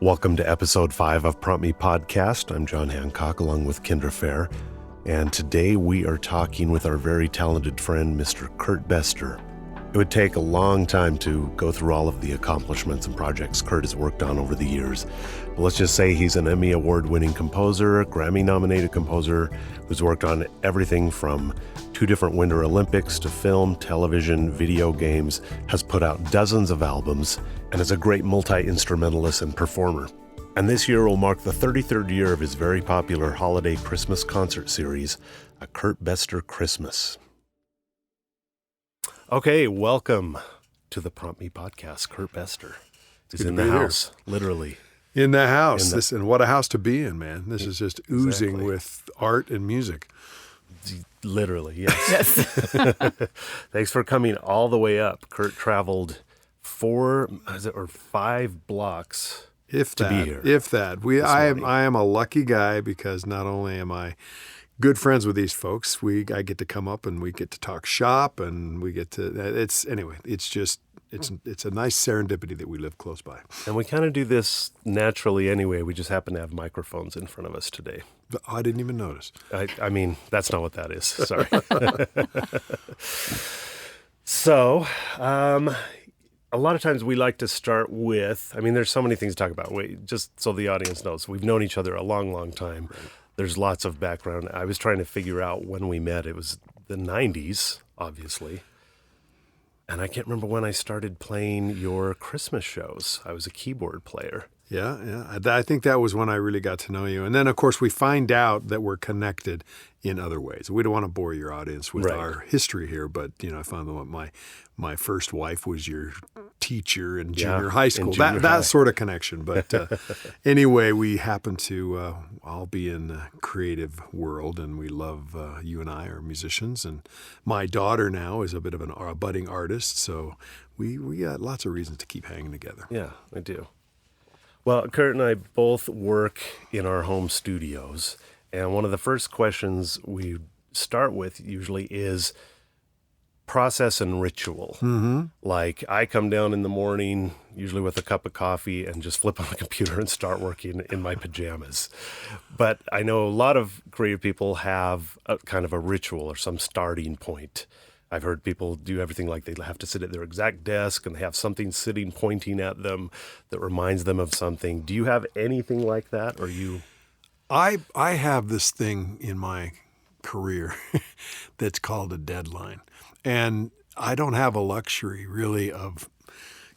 Welcome to episode 5 of Prompt Me Podcast. I'm John Hancock along with Kendra Fair, and today we are talking with our very talented friend, Mr. Kurt Bestor. It would take a long time to go through all of the accomplishments and projects Kurt has worked on over the years. But let's just say he's an Emmy Award-winning composer, Grammy-nominated composer, who's worked on everything from 2 different Winter Olympics to film, television, video games, has put out dozens of albums, and is a great multi-instrumentalist and performer. And this year will mark the 33rd year of his very popular holiday Christmas concert series, A Kurt Bestor Christmas. Okay, welcome to the Prompt Me Podcast. Kurt Bestor is in the house, literally. In the house. And what a house to be in, man. This is just oozing with art and music. Literally, yes. Thanks for coming all the way up. Kurt traveled 5 blocks to be here. If that. I am a lucky guy because not only am I good friends with these folks, I get to come up and we get to talk shop and we get to, it's a nice serendipity that we live close by. And we kind of do this naturally anyway. We just happen to have microphones in front of us today. I didn't even notice. I mean, that's not what that is. Sorry. So, a lot of times we like to start with, there's so many things to talk about. Just so the audience knows, we've known each other a long, long time. Right. There's lots of background. I was trying to figure out when we met. It was the 90s, obviously. And I can't remember when I started playing your Christmas shows. I was a keyboard player. Yeah. I think that was when I really got to know you. And then, of course, we find out that we're connected in other ways. We don't want to bore your audience with our history here, but, I found that my first wife was your teacher in junior high school. That sort of connection. But anyway, we happen to all be in the creative world, and we love, you and I are musicians. And my daughter now is a bit of a budding artist, so we got lots of reasons to keep hanging together. Yeah, I do. Well, Kurt and I both work in our home studios, and one of the first questions we start with usually is process and ritual. Mm-hmm. Like, I come down in the morning, usually with a cup of coffee, and just flip on the computer and start working in my pajamas. But I know a lot of creative people have a kind of a ritual or some starting point. I've heard people do everything like they have to sit at their exact desk and they have something sitting pointing at them that reminds them of something. Do you have anything like that, or you? I have this thing in my career that's called a deadline. And I don't have a luxury really of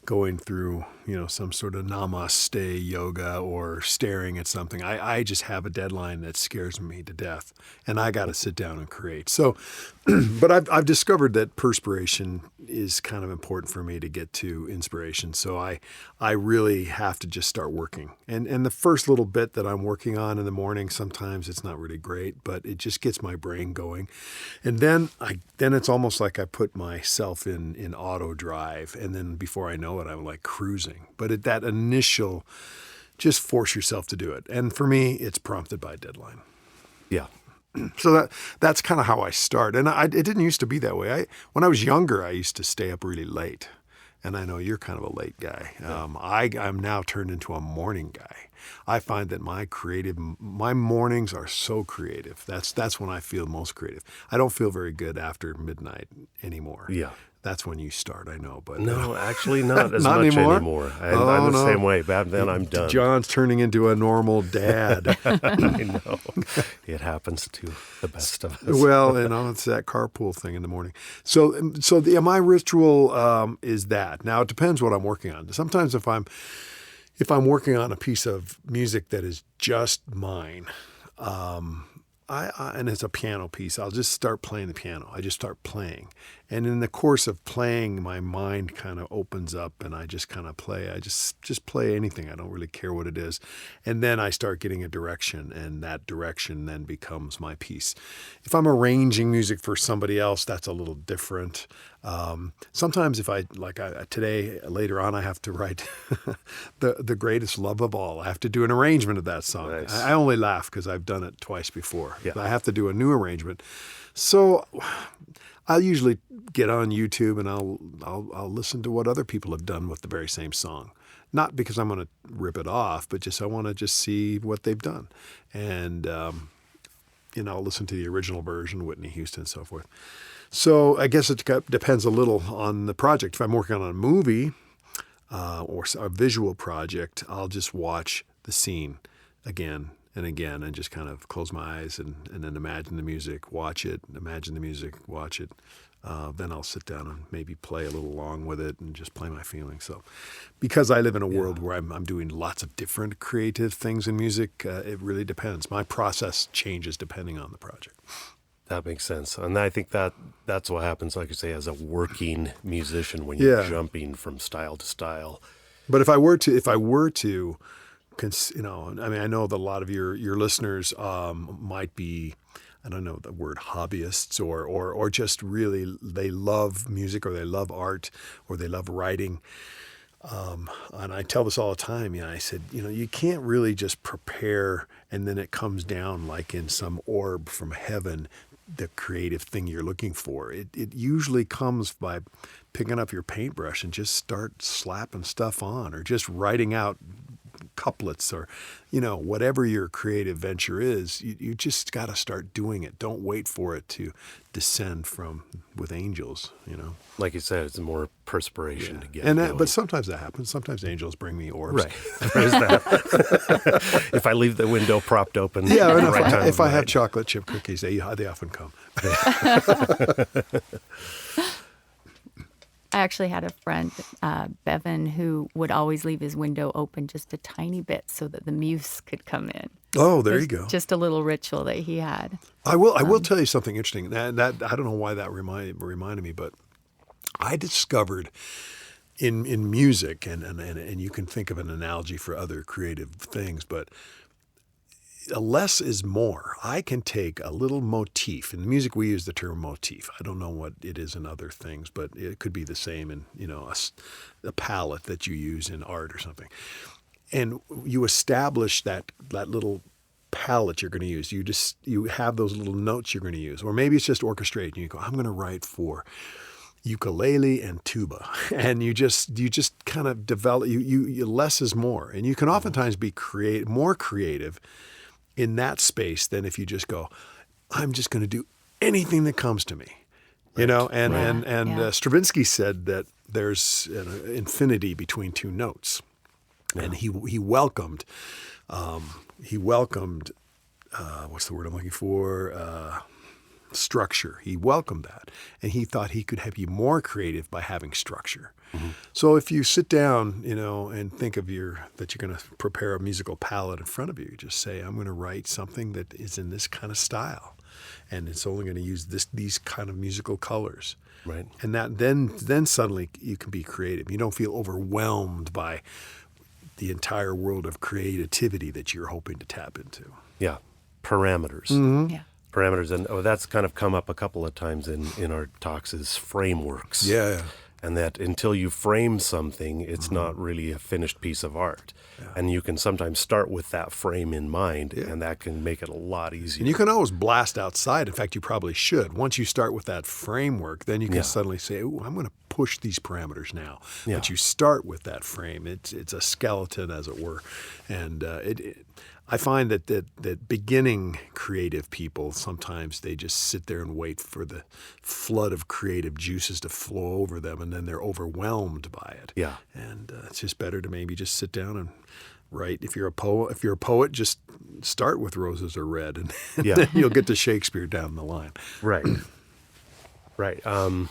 going through, some sort of namaste yoga or staring at something. I just have a deadline that scares me to death, and I got to sit down and create. So, but I've discovered that perspiration is kind of important for me to get to inspiration. So I really have to just start working. And the first little bit that I'm working on in the morning, sometimes it's not really great, but it just gets my brain going. And then it's almost like I put myself in auto drive, and then before I know it, I'm like cruising. But at that initial, just force yourself to do it. And for me, it's prompted by a deadline. Yeah. So that's kind of how I start. And it didn't used to be that way. When I was younger, I used to stay up really late. And I know you're kind of a late guy. I'm now turned into a morning guy. I find that my mornings are so creative. That's when I feel most creative. I don't feel very good after midnight anymore. Yeah. That's when you start, I know. But no, actually not as not much anymore. I'm the same way. Back then, I'm done. John's turning into a normal dad. I know. It happens to the best of us. Well, it's that carpool thing in the morning. So my ritual is that. Now, it depends what I'm working on. Sometimes if I'm working on a piece of music that is just mine, and it's a piano piece, I'll just start playing the piano. I just start playing. And in the course of playing, my mind kind of opens up and I just kind of play. I just play anything. I don't really care what it is. And then I start getting a direction, and that direction then becomes my piece. If I'm arranging music for somebody else, that's a little different. Sometimes today, later on, I have to write the greatest love of all. I have to do an arrangement of that song. Nice. I only laugh because I've done it twice before. Yeah. I have to do a new arrangement. So I'll usually get on YouTube and I'll listen to what other people have done with the very same song. not because I'm going to rip it off, but just I want to just see what they've done. And, I'll listen to the original version, Whitney Houston and so forth. So I guess it depends a little on the project. If I'm working on a movie or a visual project, I'll just watch the scene again and again and just kind of close my eyes and then imagine the music, watch it, imagine the music, watch it. Then I'll sit down and maybe play a little along with it and just play my feelings. So because I live in a world where I'm doing lots of different creative things in music, it really depends. My process changes depending on the project. That makes sense. And I think that's what happens, like you say, as a working musician when you're jumping from style to style. But if I were to, I know that a lot of your listeners might be, I don't know the word, hobbyists or just really they love music or they love art or they love writing. And I tell this all the time. I said, you can't really just prepare and then it comes down like in some orb from heaven, the creative thing you're looking for. It usually comes by picking up your paintbrush and just start slapping stuff on or just writing out couplets or, whatever your creative venture is, you just got to start doing it. Don't wait for it to descend with angels, Like you said, it's more perspiration to get going. But sometimes that happens. Sometimes angels bring me orbs. Right. There's that. If I leave the window propped open. Yeah, if I have chocolate chip cookies, they often come. I actually had a friend, Bevan, who would always leave his window open just a tiny bit so that the muse could come in. Oh, there you go. Just a little ritual that he had. I will tell you something interesting. That I don't know why that reminded me, but I discovered in music, and you can think of an analogy for other creative things, but less is more. I can take a little motif. In music, we use the term motif. I don't know what it is in other things, but it could be the same in, a palette that you use in art or something. And you establish that little palette you're going to use. You have those little notes you're going to use. Or maybe it's just orchestrated. And you go, I'm going to write for ukulele and tuba. And you just kind of develop, you less is more. And you can oftentimes be more creative in that space than if you just go, I'm just going to do anything that comes to me, Stravinsky said that there's an infinity between two notes, and he welcomed what's the word I'm looking for? Structure. He welcomed that, and he thought he could be more creative by having structure. Mm-hmm. So if you sit down, and think of that you're going to prepare a musical palette in front of you, just say, I'm going to write something that is in this kind of style, and it's only going to use these kind of musical colors. Right. And that then suddenly you can be creative. You don't feel overwhelmed by the entire world of creativity that you're hoping to tap into. Yeah. Parameters. Mm-hmm. Yeah. Parameters. And that's kind of come up a couple of times in our talks is frameworks. Yeah. And that until you frame something, it's not really a finished piece of art. Yeah. And you can sometimes start with that frame in mind, and that can make it a lot easier. And you can always blast outside. In fact, you probably should. Once you start with that framework, then you can suddenly say, "Ooh, I'm going to push these parameters now." Yeah. But you start with that frame. It's a skeleton, as it were. And I find that beginning creative people, sometimes they just sit there and wait for the flood of creative juices to flow over them, and then they're overwhelmed by it. Yeah. And it's just better to maybe just sit down and write. If you're a poet, just start with Roses Are Red, and then you'll get to Shakespeare down the line. Right. Right. And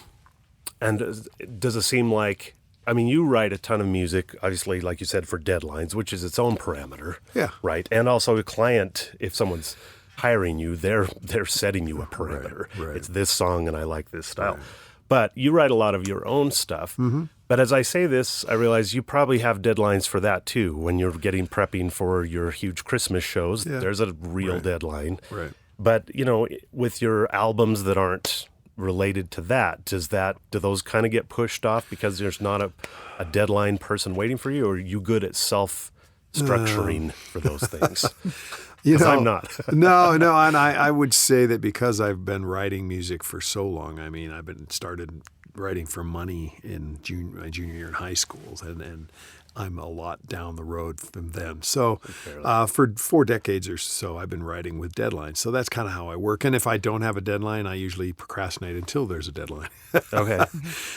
does it seem like, you write a ton of music, obviously, like you said, for deadlines, which is its own parameter. Yeah. Right. And also a client, if someone's hiring you, they're setting you a parameter. Right. It's this song and I like this style. Right. But you write a lot of your own stuff. Mm-hmm. But as I say this, I realize you probably have deadlines for that too. When you're prepping for your huge Christmas shows, there's a real deadline. Right. But, with your albums that aren't related to that, do those kind of get pushed off because there's not a deadline person waiting for you, or are you good at self-structuring for those things? I'm not. No, and I would say that because I've been writing music for so long. I've started writing for money in my junior year in high school, and I'm a lot down the road from then. So for 4 decades or so, I've been writing with deadlines. So that's kind of how I work. And if I don't have a deadline, I usually procrastinate until there's a deadline. Okay.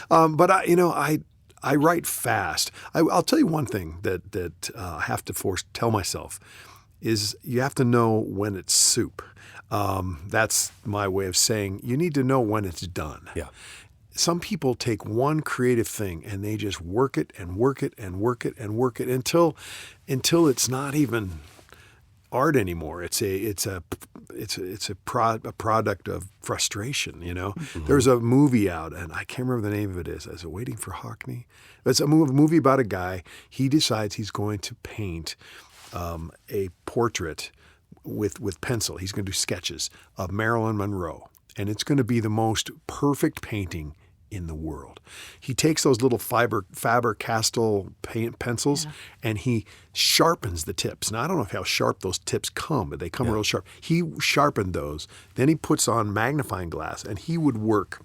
But I write fast. I'll tell you one thing that I have to tell myself is you have to know when it's soup. That's my way of saying you need to know when it's done. Yeah. Some people take one creative thing and they just work it and work it and work it and work it until it's not even art anymore. It's a product of frustration. Mm-hmm. There's a movie out, and I can't remember the name of it. Is it Waiting for Hockney? It's a movie about a guy. He decides he's going to paint a portrait with pencil. He's going to do sketches of Marilyn Monroe, and it's going to be the most perfect painting in the world. He takes those little Faber-Castell pencils and he sharpens the tips. Now, I don't know how sharp those tips come, but they come real sharp. He sharpened those. Then he puts on magnifying glass, and he would work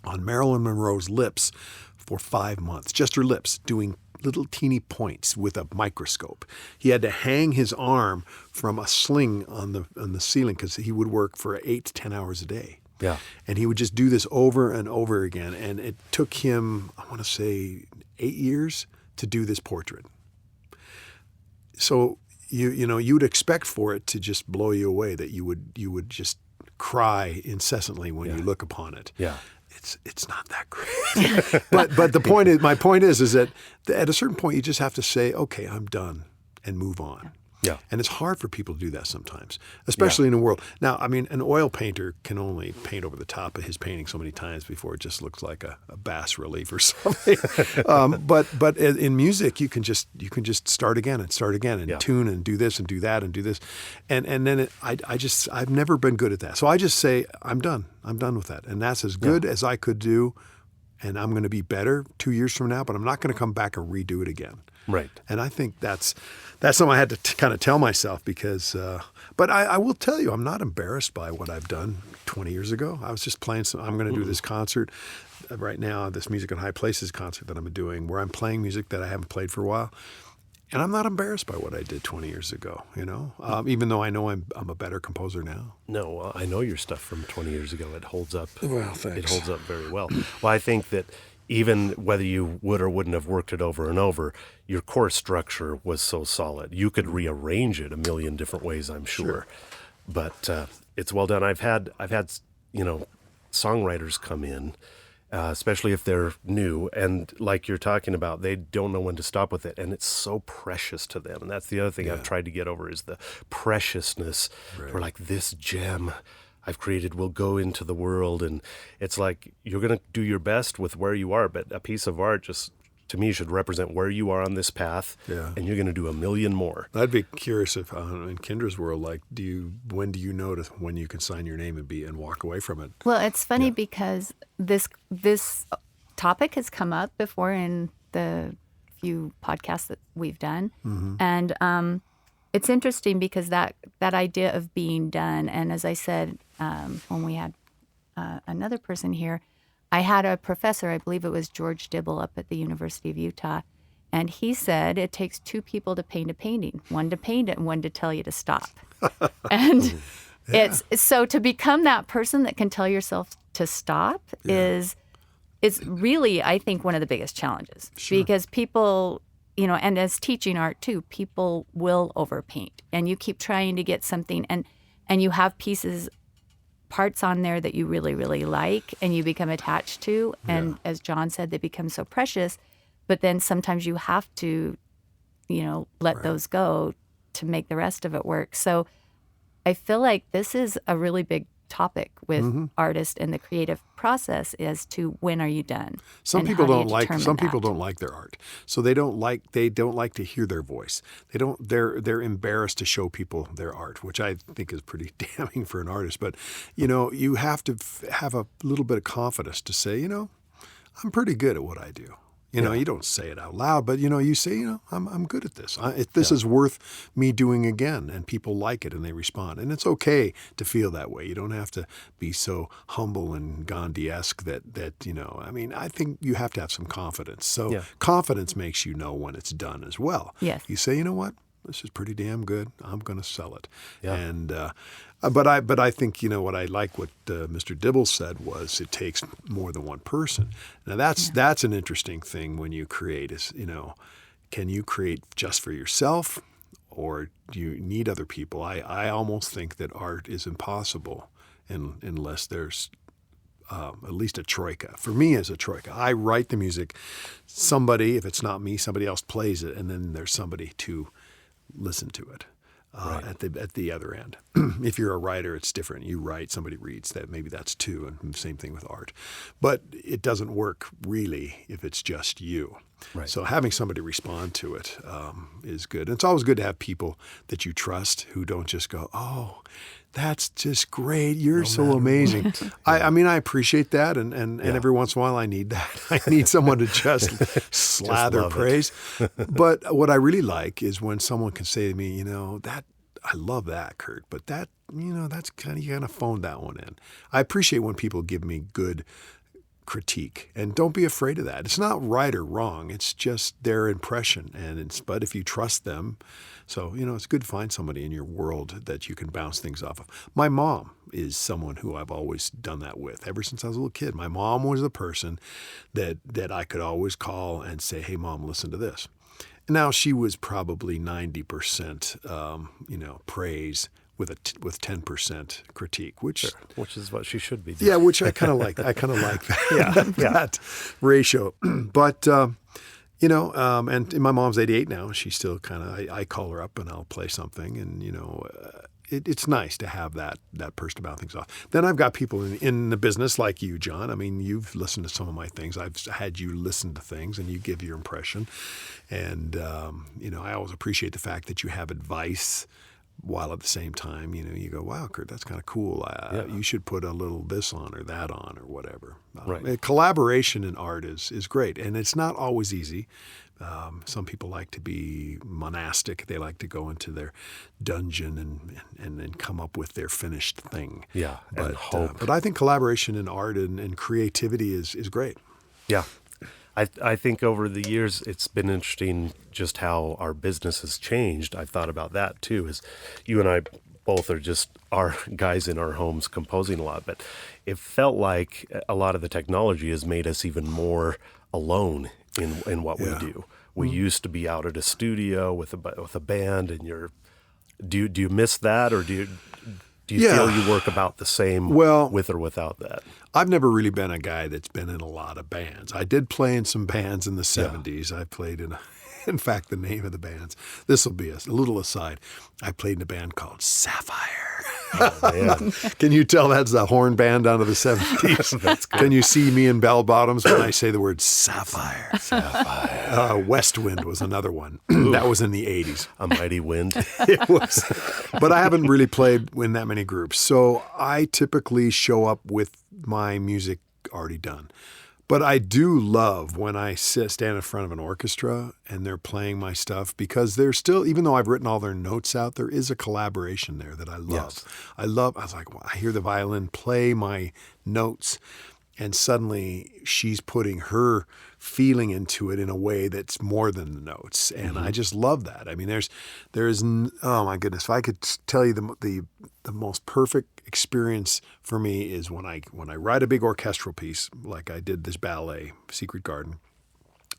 on Marilyn Monroe's lips for 5 months, just her lips, doing little teeny points with a microscope. He had to hang his arm from a sling on the ceiling because he would work for 8 to 10 hours a day. Yeah. And he would just do this over and over again. And it took him, I want to say, 8 years to do this portrait. So you would expect for it to just blow you away, that you would just cry incessantly when you look upon it. Yeah. It's not that great. but my point is that at a certain point you just have to say, okay, I'm done, and move on. Yeah. And it's hard for people to do that sometimes, especially in the world. Now, I mean, an oil painter can only paint over the top of his painting so many times before it just looks like a bas relief or something. But in music, you can just start again and tune and do this and do that and do this, and then I've never been good at that. So I just say I'm done. I'm done with that, and that's as good as I could do. And I'm going to be better 2 years from now, but I'm not going to come back and redo it again. Right. And I think that's something I had to kind of tell myself because, but I will tell you, I'm not embarrassed by what I've done 20 years ago. I was just playing I'm going to do this concert right now, this Music in High Places concert that I'm doing, where I'm playing music that I haven't played for a while. And I'm not embarrassed by what I did 20 years ago, even though I know I'm a better composer now. No, I know your stuff from 20 years ago. It holds up. Well, thanks. It holds up very well. Well, I think that even whether you would or wouldn't have worked it over and over, your core structure was so solid. You could rearrange it a million different ways, I'm sure. But it's well done. I've had songwriters come in, especially if they're new, and like you're talking about, they don't know when to stop with it, and it's so precious to them. And that's the other thing I've tried to get over is the preciousness. For like, this gem I've created will go into the world, and it's like you're going to do your best with where you are, but a piece of art just, to me, should represent where you are on this path, and you're going to do a million more. I'd be curious if in Kendra's world, like, when do you know when you can sign your name and walk away from it? Well, it's funny because this topic has come up before in the few podcasts that we've done, and it's interesting because that idea of being done, and as I said, when we had another person here, I had a professor, I believe it was George Dibble up at the University of Utah, and he said it takes 2 people to paint a painting, one to paint it and one to tell you to stop. And it's so to become that person that can tell yourself to stop is really, I think, one of the biggest challenges. Because people, and as teaching art too, people will overpaint, and you keep trying to get something, and you have parts on there that you really, really like and you become attached to. And as John said, they become so precious. But then sometimes you have to, let those go to make the rest of it work. So I feel like this is a really big topic with artists and the creative process as to when are you done. Some people don't like their art, so they don't like to hear their voice. They're embarrassed to show people their art, which I think is pretty damning for an artist. But you have to have a little bit of confidence to say, I'm pretty good at what I do. You know, Yeah. you don't say it out loud, but you say, I'm good at this. This is worth me doing again, and people like it and they respond. And it's okay to feel that way. You don't have to be so humble and Gandhi-esque that I mean, I think you have to have some confidence. So Yeah. confidence makes you know when it's done as well. Yes. You say, you know what? This is pretty damn good. I'm going to sell it. Yeah. And but I think what I like what Mr. Dibble said was it takes more than one person. Now that's an interesting thing when you create is can you create just for yourself, or do you need other people? I almost think that art is impossible unless there's at least a troika. For me, as a troika, I write the music. Somebody, if it's not me, somebody else plays it, and then there's somebody to listen to it Right. at the other end. If you're a writer, it's different. You write, somebody reads. That maybe that's two, and same thing with art. But it doesn't work really if it's just you. Right. So having somebody respond to it is good. And it's always good to have people that you trust who don't just go, "Oh, that's just great. You're so amazing." I mean, I appreciate that, and every once in a while I need that. I need someone to just slather love it. praise. But what I really like is when someone can say to me, that I love that, Kurt, but that, that's you kind of phoned that one in. I appreciate when people give me good critique, and don't be afraid of that. It's not right or wrong. It's just their impression, but if you trust them, so it's good to find somebody in your world that you can bounce things off of. My mom is someone who I've always done that with ever since I was a little kid. My mom was the person that I could always call and say, "Hey, Mom, listen to this." Now she was probably 90% praise with 10% critique, which is what she should be doing. yeah, which I kind of like. I kind of like that, Yeah. that ratio. But and my mom's 88 now. She's still kind of. I call her up and I'll play something, and it's nice to have that person to bounce things off. Then I've got people in the business like you, John. I mean, you've listened to some of my things. I've had you listen to things, and you give your impression. And I always appreciate the fact that you have advice, while at the same time, you go, "Wow, Kurt, that's kind of cool. You should put a little this on or that on or whatever." Right. Collaboration in art is great, and it's not always easy. Some people like to be monastic. They like to go into their dungeon and then come up with their finished thing. Yeah, and hope. But I think collaboration in art and creativity is great. Yeah. I think over the years, it's been interesting just how our business has changed. I've thought about that too, is you and I both are just our guys in our homes composing a lot, but it felt like a lot of the technology has made us even more alone in what we do. We used to be out at a studio with a band, and do you miss that, or do you feel you work about the same with or without that? I've never really been a guy that's been in a lot of bands. I did play in some bands in the 70s. I played in fact, the name of the bands. This will be a little aside. I played in a band called Sapphire. Oh, man. Can you tell that's the horn band out of the 70s? That's good. Can you see me in bell bottoms when I say the word Sapphire? Sapphire. West Wind was another one. That was in the 80s. A Mighty Wind. It was. But I haven't really played in that many groups. So I typically show up with my music already done. But I do love when I stand in front of an orchestra and they're playing my stuff, because there's still, even though I've written all their notes out, there is a collaboration there that I love. Yes. I was like, I hear the violin play my notes, and suddenly she's putting her feeling into it in a way that's more than the notes. And I just love that. I mean, oh my goodness, if I could tell you the most perfect experience for me is when I write a big orchestral piece, like I did this ballet, Secret Garden.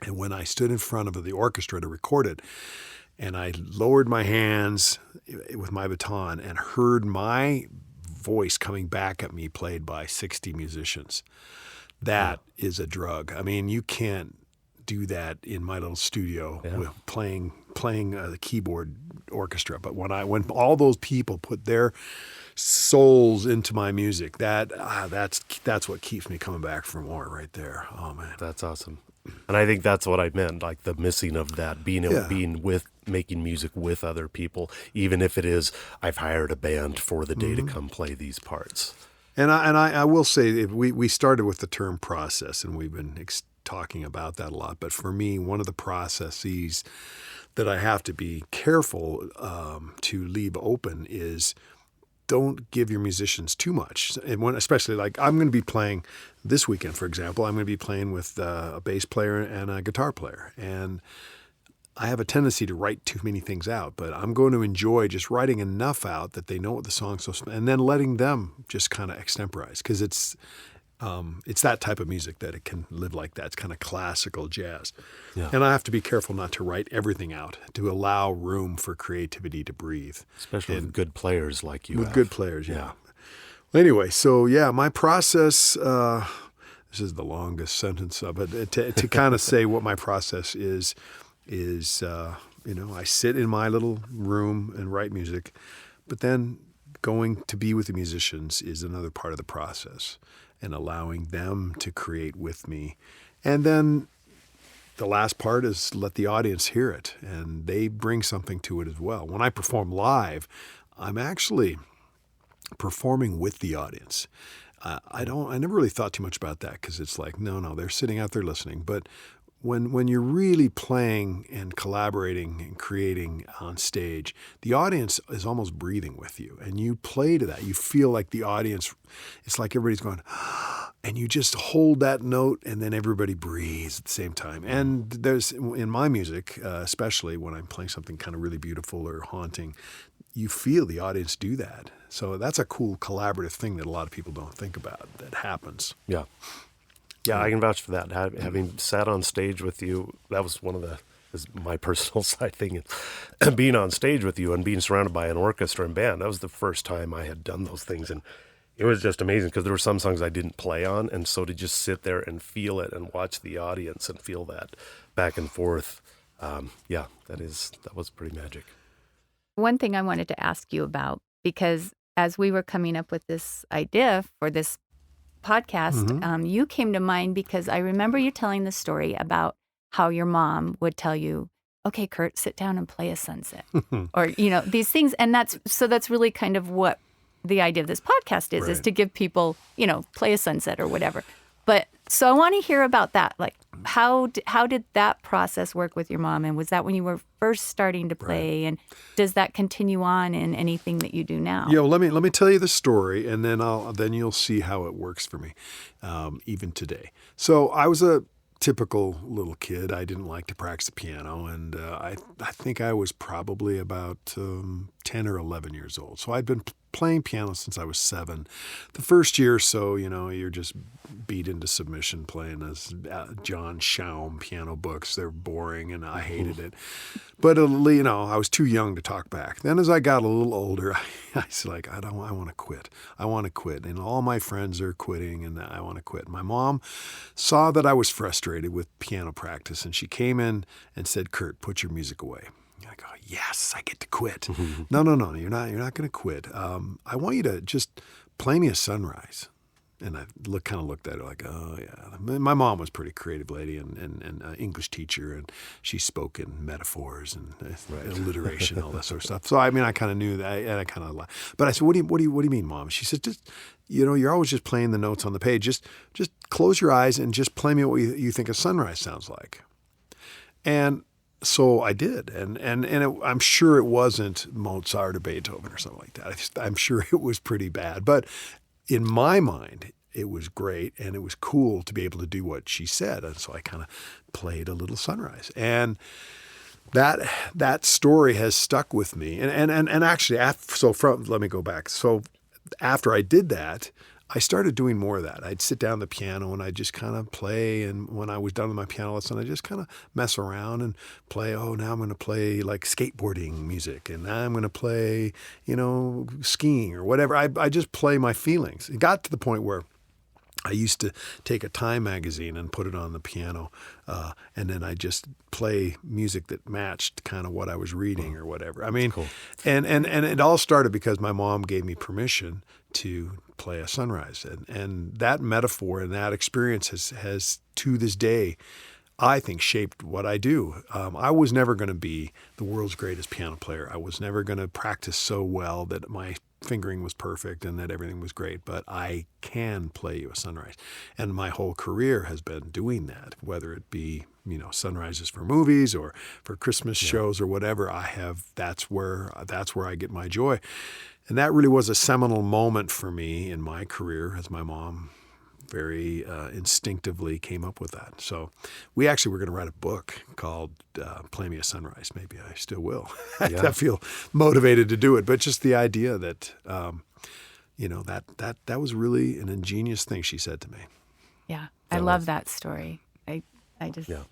And when I stood in front of the orchestra to record it, and I lowered my hands with my baton and heard my voice coming back at me played by 60 musicians. That is a drug. I mean, you can't do that in my little studio with playing a keyboard orchestra. But when all those people put their souls into my music, that's what keeps me coming back for more right there. Oh man, That's awesome. And I think that's what I meant, like the missing of that, being with, making music with other people, even if it is, I've hired a band for the day to come play these parts. And I will say, we started with the term process, and we've been talking about that a lot. But for me, one of the processes that I have to be careful to leave open is don't give your musicians too much. And especially like I'm going to be playing this weekend, for example, I'm going to be playing with a bass player and a guitar player. And I have a tendency to write too many things out, but I'm going to enjoy just writing enough out that they know what the song's supposed to be, and then letting them just kind of extemporize, because it's that type of music that it can live like that. It's kind of classical jazz. Yeah. And I have to be careful not to write everything out, to allow room for creativity to breathe. Especially with good players like you With have. good players, yeah. Well, anyway, so yeah, my process, this is the longest sentence of it, to kind of say what my process is, I sit in my little room and write music, but then going to be with the musicians is another part of the process, and allowing them to create with me. And then the last part is let the audience hear it, and they bring something to it as well. When I perform live, I'm actually performing with the audience. I never really thought too much about that, because it's like, no, they're sitting out there listening. But when you're really playing and collaborating and creating on stage, the audience is almost breathing with you, and you play to that. You feel like the audience, it's like everybody's going, and you just hold that note, and then everybody breathes at the same time. And there's, in my music, especially when I'm playing something kind of really beautiful or haunting, you feel the audience do that. So that's a cool collaborative thing that a lot of people don't think about that happens. Yeah. Yeah, I can vouch for that. Having sat on stage with you, that was one of my personal side thing. Being on stage with you and being surrounded by an orchestra and band, that was the first time I had done those things. And it was just amazing, because there were some songs I didn't play on. And so to just sit there and feel it and watch the audience and feel that back and forth, that was pretty magic. One thing I wanted to ask you about, because as we were coming up with this idea for this podcast, you came to mind because I remember you telling the story about how your mom would tell you, okay, Kurt, sit down and play a sunset or, these things. And that's really kind of what the idea of this podcast is to give people, play a sunset or whatever. But so I want to hear about that. Like, how did that process work with your mom? And was that when you were first starting to play? Right. And does that continue on in anything that you do now? Yeah, well, let me tell you the story, and then you'll see how it works for me, even today. So I was a typical little kid. I didn't like to practice the piano, and I think I was probably about 10 or 11 years old. So I'd been playing piano since I was 7. The first year or so, you're just beat into submission playing as John Schaum piano books. They're boring, and I hated it. But I was too young to talk back. Then as I got a little older, I was like, I want to quit. I want to quit. And all my friends are quitting, and I want to quit. My mom saw that I was frustrated with piano practice, and she came in and said, Kurt, put your music away. I go, yes, I get to quit. No, you're not going to quit. I want you to just play me a sunrise. And I looked at her like, oh yeah. My mom was a pretty creative lady and an English teacher, and she spoke in metaphors and alliteration, all that sort of stuff. So I kind of knew that, and I kind of laughed. But I said, what do you mean, Mom? She said, just, you're always just playing the notes on the page. Just close your eyes and just play me what you think a sunrise sounds like. And so I did, and I'm sure it wasn't Mozart or Beethoven or something like that. I'm sure it was pretty bad, but in my mind, it was great, and it was cool to be able to do what she said. And so I kind of played a little sunrise, and that story has stuck with me. And actually, let me go back. So after I did that, I started doing more of that. I'd sit down at the piano and I'd just kind of play. And when I was done with my piano lesson, I'd just kind of mess around and play. Oh, now I'm going to play like skateboarding music. And now I'm going to play, skiing or whatever. I just play my feelings. It got to the point where I used to take a Time magazine and put it on the piano, and then I just play music that matched kind of what I was reading or whatever. Cool. And it all started because my mom gave me permission to play a sunrise, and that metaphor and that experience has to this day I think, shaped what I do. I was never going to be the world's greatest piano player. I was never going to practice so well that my fingering was perfect and that everything was great, but I can play you a sunrise. And my whole career has been doing that, whether it be, sunrises for movies or for Christmas shows or whatever. That's where I get my joy. And that really was a seminal moment for me in my career, as my mom very instinctively came up with that. So we actually were going to write a book called Play Me a Sunrise. Maybe I still will. I feel motivated to do it. But just the idea that, that was really an ingenious thing she said to me. Yeah, I love that story. I just... Yeah,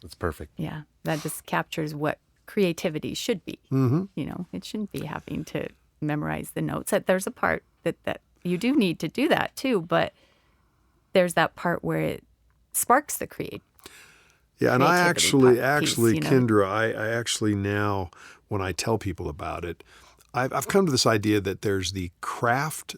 that's perfect. Yeah, that just captures what creativity should be. Mm-hmm. It shouldn't be having to memorize the notes. There's a part that you do need to do that too, but there's that part where it sparks the creativity. Yeah, and I actually, piece, Kendra, I actually now, when I tell people about it, I've come to this idea that there's the craft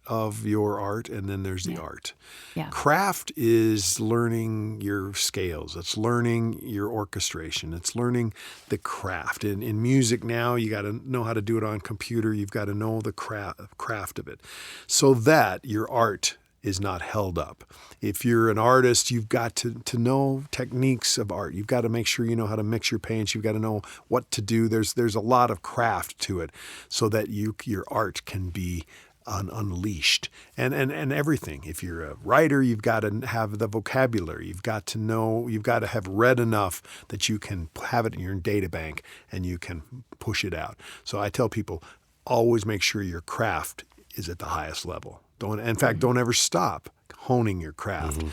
of your art and then there's the art. Yeah. Craft is learning your scales. It's learning your orchestration. It's learning the craft. In music now, you got to know how to do it on computer. You've got to know the craft of it so that your art is not held up. If you're an artist, you've got to know techniques of art. You've got to make sure you know how to mix your paints. You've got to know what to do. There's a lot of craft to it so that your art can be unleashed and everything. If you're a writer, you've got to have the vocabulary. You've got to have read enough that you can have it in your data bank and you can push it out. So I tell people, always make sure your craft is at the highest level. Don't ever stop honing your craft,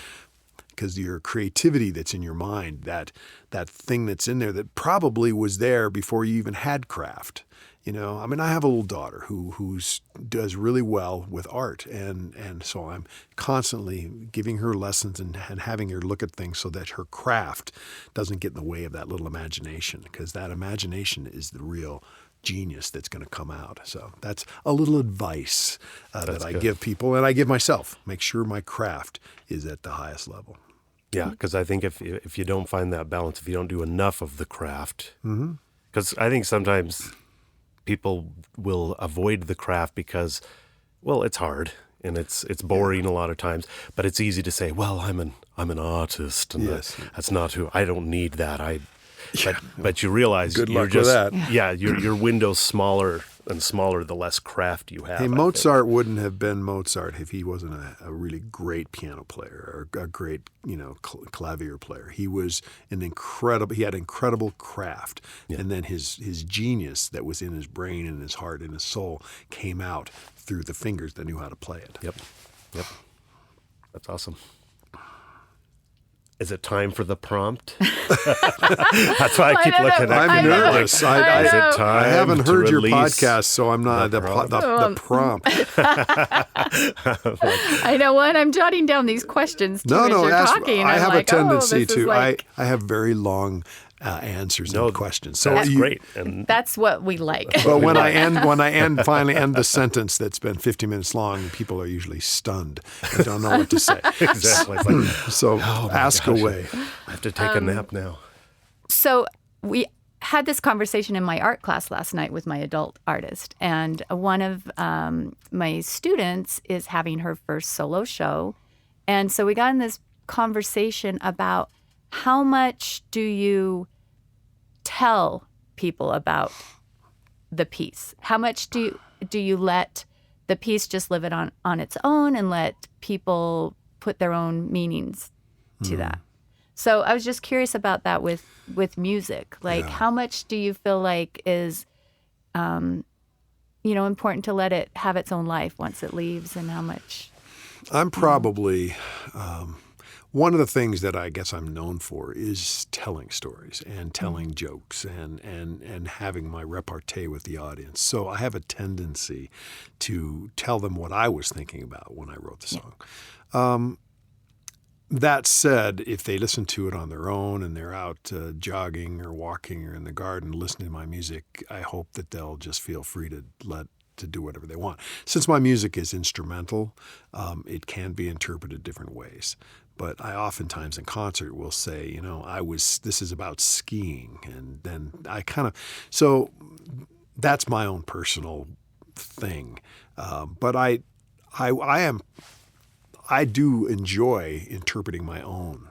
because your creativity that's in your mind, that thing that's in there that probably was there before you even had craft. I have a little daughter who does really well with art, and so I'm constantly giving her lessons and having her look at things so that her craft doesn't get in the way of that little imagination, because that imagination is the real genius that's going to come out. So that's a little advice that I give people, and I give myself. Make sure my craft is at the highest level. Yeah, because I think if you don't find that balance, if you don't do enough of the craft, because I think sometimes people will avoid the craft because, well, it's hard and it's boring a lot of times. But it's easy to say, well, I'm an artist, and that's not who. I don't need that. But you realize good you're luck just with that. Yeah, your window's smaller and smaller the less craft you have. Hey, Mozart wouldn't have been Mozart if he wasn't a really great piano player or a great clavier player. He was he had incredible craft, and then his genius that was in his brain and his heart and his soul came out through the fingers that knew how to play it. Yep. That's awesome. Is it time for the prompt? That's why I keep looking at I'm you. nervous. Is it time? I haven't to heard your release podcast, so I'm not the prompt. I know what I'm jotting down these questions too as you're talking. I have a tendency this is to. like... I have very long answers and questions. So that's great. And that's what we like. But when I finally end the sentence that's been 50 minutes long, people are usually stunned and don't know what to say. Exactly. It's like, so ask away. I have to take a nap now. So we had this conversation in my art class last night with my adult artist, and one of my students is having her first solo show, and so we got in this conversation about how much do you tell people about the piece? How much do you let the piece just live it on its own and let people put their own meanings to that? So I was just curious about that with music. Like, how much do you feel like is, important to let it have its own life once it leaves, and how much? I'm probably one of the things that I guess I'm known for is telling stories and telling jokes and having my repartee with the audience. So I have a tendency to tell them what I was thinking about when I wrote the song. That said, if they listen to it on their own and they're out jogging or walking or in the garden listening to my music, I hope that they'll just feel free to do whatever they want. Since my music is instrumental, it can be interpreted different ways. But I oftentimes in concert will say, this is about skiing. And then so that's my own personal thing. But I do enjoy interpreting my own.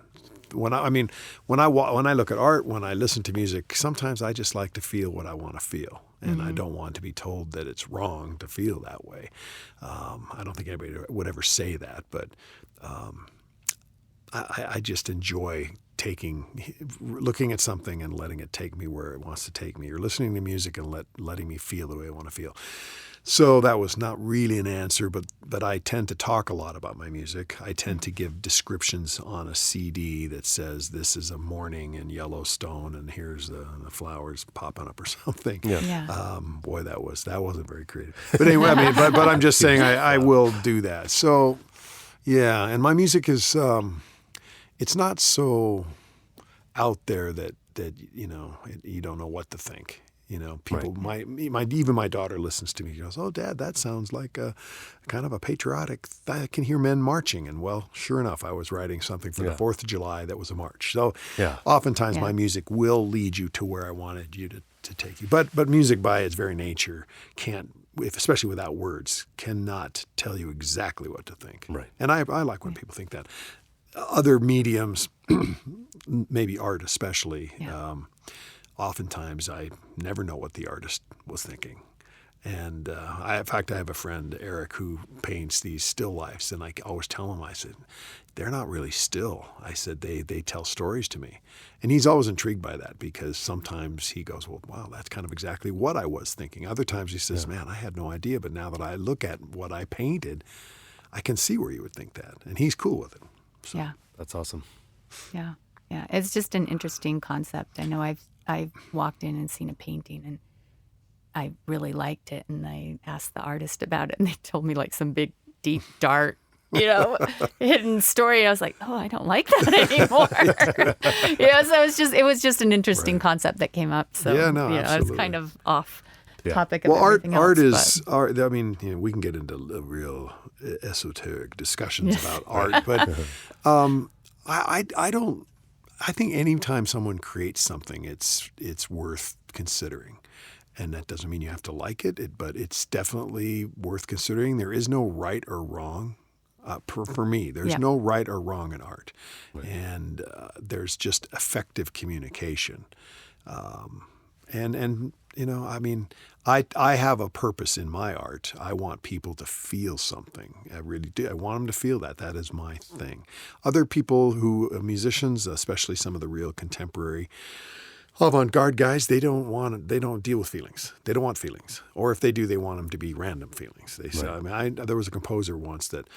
When I look at art, when I listen to music, sometimes I just like to feel what I want to feel. And I don't want to be told that it's wrong to feel that way. I don't think anybody would ever say that, but I just enjoy looking at something and letting it take me where it wants to take me, or listening to music and letting me feel the way I want to feel. So that was not really an answer, but I tend to talk a lot about my music. I tend to give descriptions on a CD that says this is a morning in Yellowstone and here's the flowers popping up or something. Yeah. Boy, that wasn't very creative. But anyway, but I'm just saying I will do that. So yeah, and my music is it's not so out there that you don't know what to think. People even my daughter listens to me. She goes, "Oh, Dad, that sounds like a kind of a patriotic. I can hear men marching." And well, sure enough, I was writing something for the 4th of July that was a march. So oftentimes my music will lead you to where I wanted you to take you. But music by its very nature especially without words, cannot tell you exactly what to think. Right. And I like when people think that. Other mediums, maybe art especially, oftentimes I never know what the artist was thinking. And in fact, I have a friend, Eric, who paints these still lifes. And I always tell him, I said, they're not really still. I said, they tell stories to me. And he's always intrigued by that, because sometimes he goes, well, wow, that's kind of exactly what I was thinking. Other times he says, man, I had no idea. But now that I look at what I painted, I can see where you would think that. And he's cool with it. So. Yeah. That's awesome. Yeah. Yeah. It's just an interesting concept. I know I've walked in and seen a painting and I really liked it. And I asked the artist about it and they told me like some big, deep, dark, hidden story. I was like, oh, I don't like that anymore. So it was just an interesting concept that came up. So, absolutely. it's kind of off topic of art else. Art. I mean, we can get into real esoteric discussions about art, but I don't. I think anytime someone creates something, it's worth considering, and that doesn't mean you have to like it, but it's definitely worth considering. There is no right or wrong. For me, there's no right or wrong in art, and there's just effective communication. I have a purpose in my art. I want people to feel something. I really do. I want them to feel that. That is my thing. Other people musicians, especially some of the real contemporary avant-garde guys, they don't deal with feelings. They don't want feelings. Or if they do, they want them to be random feelings. They say, there was a composer once that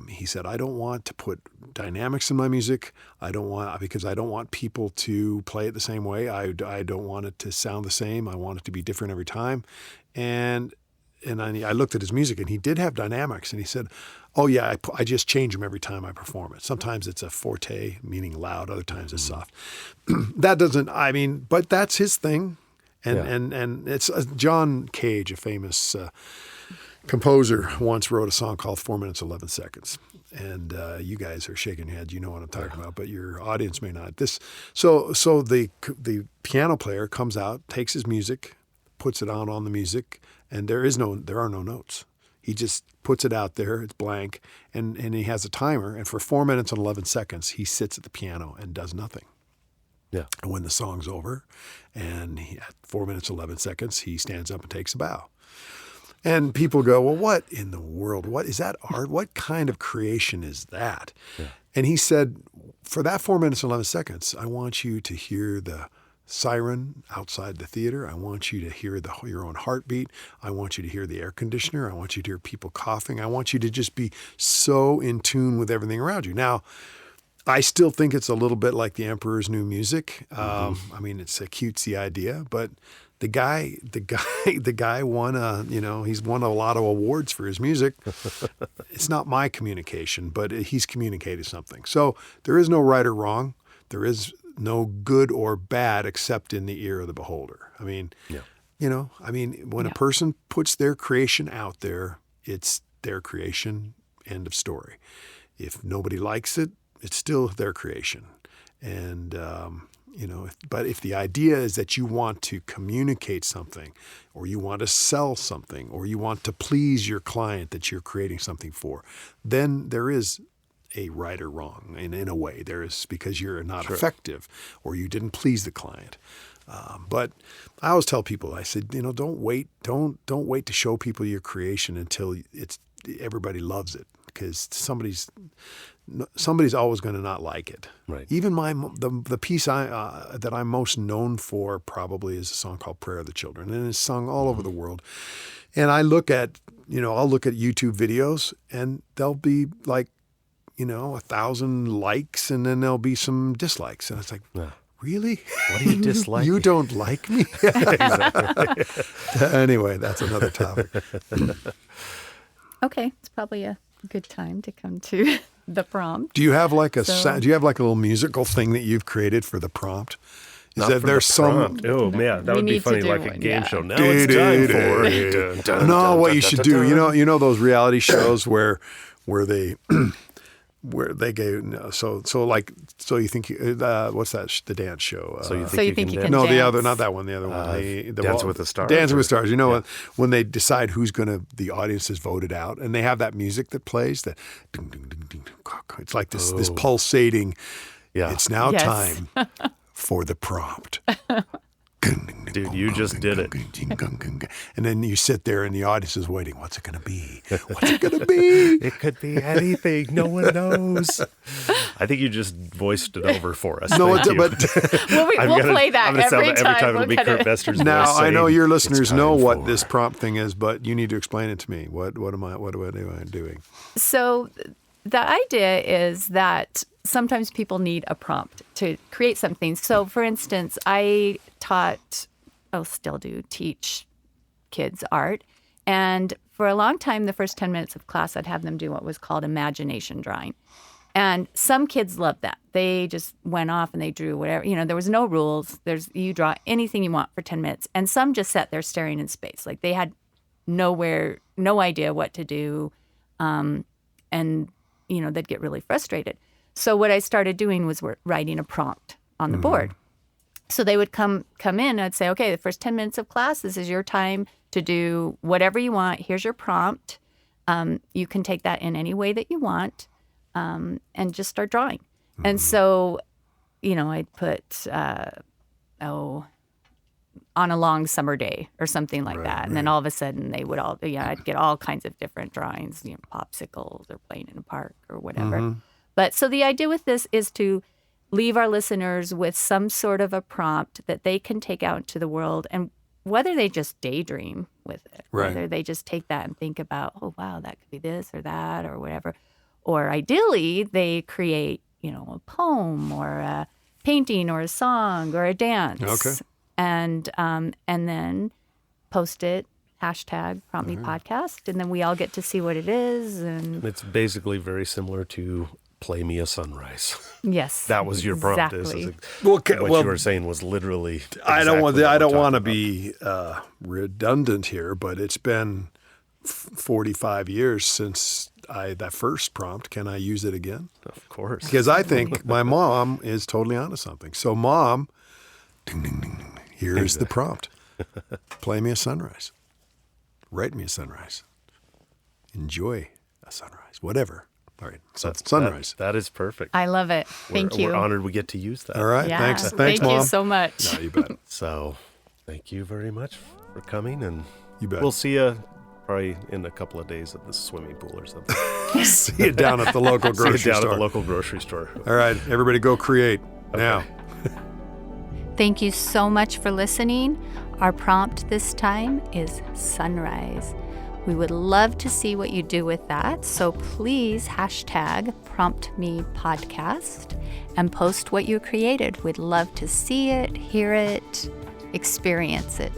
he said, I don't want to put dynamics in my music. Because I don't want people to play it the same way. I don't want it to sound the same. I want it to be different every time. And I looked at his music, and he did have dynamics. And he said, oh, yeah, I just change them every time I perform it. Sometimes it's a forte, meaning loud. Other times it's soft. But that's his thing. And it's John Cage, a famous composer, once wrote a song called 4 minutes, 11 seconds. And you guys are shaking your heads. You know what I'm talking about, but your audience may not. So the piano player comes out, takes his music, puts it on the music, and there are no notes. He just puts it out there. It's blank, and he has a timer. And for 4 minutes and 11 seconds, he sits at the piano and does nothing. Yeah. And when the song's over, and at 4 minutes, 11 seconds, he stands up and takes a bow. And people go, well, what in the world? What is that art? What kind of creation is that? Yeah. And he said, for that 4 minutes and 11 seconds, I want you to hear the siren outside the theater. I want you to hear your own heartbeat. I want you to hear the air conditioner. I want you to hear people coughing. I want you to just be so in tune with everything around you. Now, I still think it's a little bit like the Emperor's New Music. It's a cutesy idea, but the guy won he's won a lot of awards for his music. It's not my communication, but he's communicated something. So there is no right or wrong. There is no good or bad except in the ear of the beholder. When a person puts their creation out there, it's their creation, end of story. If nobody likes it, it's still their creation. And, but if the idea is that you want to communicate something, or you want to sell something, or you want to please your client that you're creating something for, then there is a right or wrong. And in a way, there is, because you're not effective or you didn't please the client. But I always tell people, I said, don't wait to show people your creation until everybody loves it, because somebody's always going to not like it. Right. Even the piece that I'm most known for probably is a song called "Prayer of the Children," and it's sung all over the world. And I look at I'll look at YouTube videos, and there'll be like 1,000 likes, and then there'll be some dislikes, and it's like. Yeah. Really? What do you dislike? You don't like me? Anyway, that's another topic. Okay, it's probably a good time to come to the prompt. Do you have like a little musical thing that you've creted for the prompt? Not that there's some? Oh man, that would be funny, like a game show. Now it's time for. No, what you should do, you know those reality shows where they. Where they go, so you think what's that? The dance show. So you think you can dance? No, the other, not that one. The other one. The Dancing with the Stars. Dancing with Stars. When they decide the audience is voted out, and they have that music that plays. That ding, ding, ding, ding, it's like this pulsating. Yeah. It's now time for the prompt. Dude, you just did it. And then you sit there and the audience is waiting. What's it going to be? What's it going to be? It could be anything. No one knows. I think you just voiced it over for us. No, Thank you. but we'll play that every time. It'll be Kurt Bestor's voice. Now, I know your listeners know what for. this prompt thing is, but you need to explain it to me. What am I doing? So the idea is that sometimes people need a prompt to create something. So, for instance, I still do teach kids art. And for a long time, the first 10 minutes of class, I'd have them do what was called imagination drawing. And some kids loved that. They just went off and they drew whatever. There was no rules. You draw anything you want for 10 minutes. And some just sat there staring in space. Like they had no idea what to do. And, they'd get really frustrated. So what I started doing was writing a prompt on the board. So they would come in and I'd say, okay, the first 10 minutes of class, this is your time to do whatever you want. Here's your prompt. You can take that in any way that you want and just start drawing. And so, I'd put, on a long summer day or something like that. And then all of a sudden they would I'd get all kinds of different drawings, popsicles or playing in a park or whatever. But so the idea with this is to leave our listeners with some sort of a prompt that they can take out into the world, and whether they just daydream with it, whether they just take that and think about, oh, wow, that could be this or that or whatever. Or ideally, they create, a poem or a painting or a song or a dance. Okay. And then post it, #PromptMePodcast, and then we all get to see what it is. And it's basically very similar to Play Me a Sunrise. Yes. That was your prompt. Exactly. What you were saying was literally I don't want to be redundant here, but it's been 45 years since that first prompt. Can I use it again? Of course. Because I think my mom is totally onto something. So Mom, ding, ding, ding, ding. Here's the prompt. Play me a sunrise. Write me a sunrise. Enjoy a sunrise. Whatever. All right. Sunrise. That is perfect. I love it. Thank you. We're honored we get to use that. All right. Yeah. Thanks, Thank Mom. you so much. No, you bet. So thank you very much for coming. And you bet. We'll see you probably in a couple of days at the swimming pool or something. See you down at the local grocery store. At the local grocery store. All right. Everybody go create now. Thank you so much for listening. Our prompt this time is sunrise. We would love to see what you do with that. So please #PromptMePodcast and post what you created. We'd love to see it, hear it, experience it.